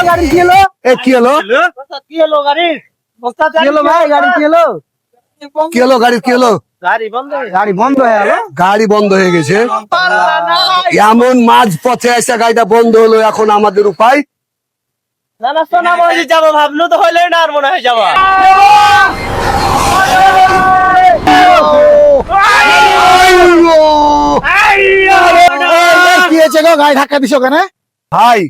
গাড়ি কি হলো? গাড়ি বন্ধ হয়ে গেছে। এমন মাঝ পথে এসে গাড়িটা বন্ধ হলো, এখন আমাদের উপায় যাবো ভাবলো তো হইলে না, আর মনে হয় যাবো। কি হয়েছে গো, গাড়ি ধাক্কা দিছো কেন? ভাই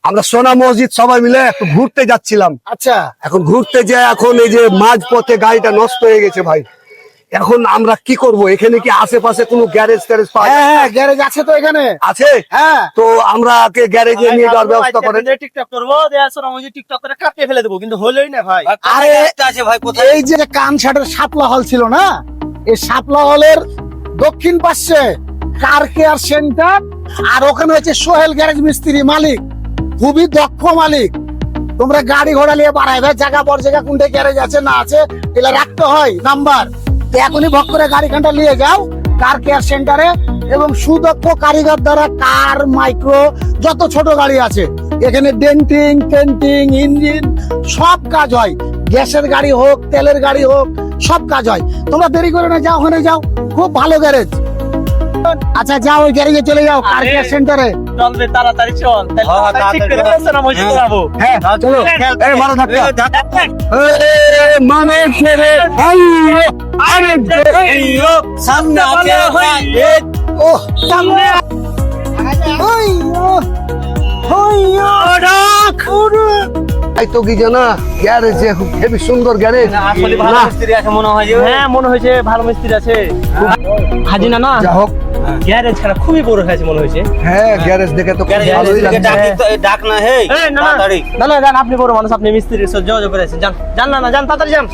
আমরা সোনা মসজিদ সবাই মিলে একটু ঘুরতে যাচ্ছিলাম। আচ্ছা, এখন ঘুরতে যায়, এখন এই যে মাঝ পথে গাড়িটা নষ্ট হয়ে গেছে ভাই। এখন আমরা কি করব? এখানে কি আশেপাশে কোনো গ্যারেজ ট্যারেজ পাওয়া যায়? হ্যাঁ, গ্যারেজ আছে তো এখানে। আছে? হ্যাঁ। তো আমরা গ্যারেজে নিয়ে যাওয়ার ব্যবস্থা করেন। টিকটক করবো, সোনা মসজিদ টিকটক করে কাটিয়ে ফেলে দেবো, কিন্তু হলোই না ভাই। আরে আছে ভাই, কোথায়? এই যে কানসাটের শাপলা হল ছিল না, এই শাপলা হলের দক্ষিণ পাশে কার কেয়ার সেন্টার, আর ওখানে হচ্ছে সোহেল গ্যারেজ মিস্ত্রি মালিক, খুবই দক্ষ মালিক। তোমরা গাড়ি ঘোড়া নিয়ে বাড়াইবে, জায়গা বড় জায়গা কোনটা গ্যারেজ আছে না আছে এগুলা রাখতে হয় নাম্বার। এখনই ভক করে গাড়ি খানটা নিয়ে যাও কার কেয়ার সেন্টারে, এবং সুদক্ষ কারিগর দ্বারা কার মাইক্রো যত ছোট গাড়ি আছে এখানে ডেন্টিং পেন্টিং ইঞ্জিন সব কাজ হয়। গ্যাসের গাড়ি হোক তেলের গাড়ি হোক সব কাজ হয়। তোমরা দেরি করে না, যাও ওখানে যাও, খুব ভালো গ্যারেজ। আচ্ছা যাও, ওই গ্যারেজে চলে যাও কার কেয়ার সেন্টারে। চলবে, তাড়াতাড়ি চল। সোনা মসজিদ যাবো। হ্যাঁ চলো, এই মারো ধাক্কা। মানে ছেড়ে আরে সামনে ও সামনে এই তো কি জানা গ্যারেজ, হেবি সুন্দর গ্যারেজ। আসলে ভালো মিস্ত্রি আছে মনে হয়। হ্যাঁ মনে হয়েছে ভালো মিস্ত্রি আছে। হাজি না যা হোক, গ্যারেজ খারাপ খুবই বড় হয়েছে মনে হয়েছে। হ্যাঁ গ্যারেজ দেখে তো ভালোই লাগছে। ডাক না, হে তাড়াতাড়ি না যান, আপনি বড় মানুষ, আপনি মিস্ত্রির সাথে যোগাযোগ করেছেন। যান না যান, তাড়াতাড়ি যান,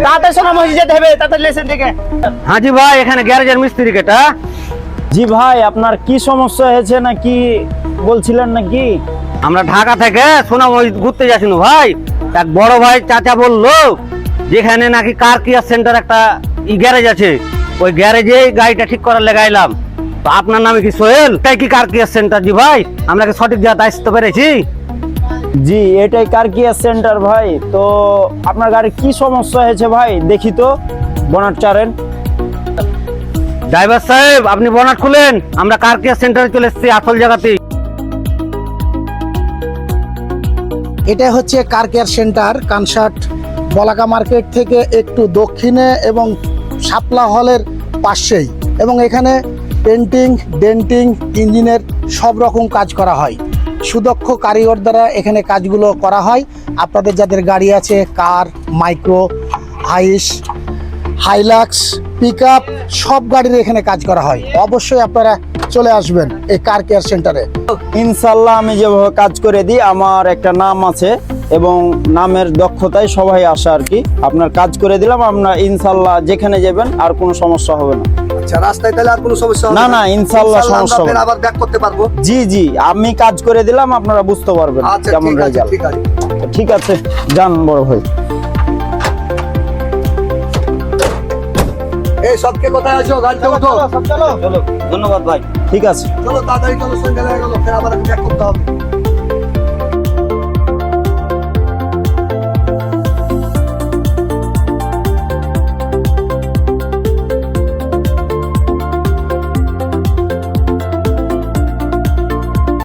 তাড়াতাড়ি সোনা মসজিদ যেতে হবে, তাড়াতাড়ি লেসেন থেকে। হাজি ভাই, এখানে গ্যারেজের মিস্ত্রি কেটা? জি ভাই, আপনার কি সমস্যা হয়েছে নাকি বলছিলেন নাকি? আমরা ঢাকা থেকে সোনা মসজিদ ঘুরতে যাচ্ছিল ভাই। এক বড় ভাই চাচা বললো যেখানে নাকি কার কেয়ার সেন্টার একটা গ্যারেজ আছে, ওই গ্যারেজে গাড়িটা ঠিক করার লাগাইলাম। তো আপনার নামে কি সোহেল? তাই কি কার কেয়ার সেন্টার? জি ভাই, আমরা কি সঠিক জায়গায় আসতে পেরেছি? জি এটাই কার কেয়ার সেন্টার ভাই। তো আপনার গাড়ি কি সমস্যা হয়েছে ভাই দেখি তো, বনাট চারেন। ড্রাইভার সাহেব আপনি বনাট খুলেন, আমরা কার কেয়ার সেন্টারে চলে এসেছি আসল জায়গাতে। এটা হচ্ছে কার কেয়ার সেন্টার, কানসাট বলাকা মার্কেট থেকে একটু দক্ষিণে এবং শাপলা হলের পাশেই, এবং এখানে পেন্টিং ডেন্টিং ইঞ্জিনের সব রকম কাজ করা হয়। সুদক্ষ কারিগর দ্বারা এখানে কাজগুলো করা হয়। আপনাদের যাদের গাড়ি আছে কার, মাইক্রো, হাইস, হাইলাক্স, পিক আপ সব গাড়ির এখানে কাজ করা হয়। অবশ্যই আপনারা চলে আসবেন এই কার কেয়ার সেন্টারে। ইনশাল্লাহ আমি যেভাবে কাজ করে দিই, আমার একটা নাম আছে এবং নামের দক্ষতায় সবাই আসে আর কি। আপনার কাজ করে দিলাম, আপনার ইনশাল্লাহ যেখানে যাবেন আর কোনো সমস্যা হবে না। আচ্ছা, রাস্তায় তাহলে আর কোনো সমস্যা হবে না? না ইনশাল্লাহ সমস্যা হবে না। আবার ব্যাক করতে পারবো। জি জি, আমি কাজ করে দিলাম, আপনারা বুঝতে পারবেন কেমন রেজাল্ট। ঠিক আছে, যান বড় ভাই। এই সবকে কোথায় আছো? গাড়িতে উঠো। চলো, ধন্যবাদ ভাই। ঠিক আছে, চলো তাড়াতাড়ি চলো, সন্ধ্যা হয়ে গেল, ফের আবার ব্যাক করতে হবে।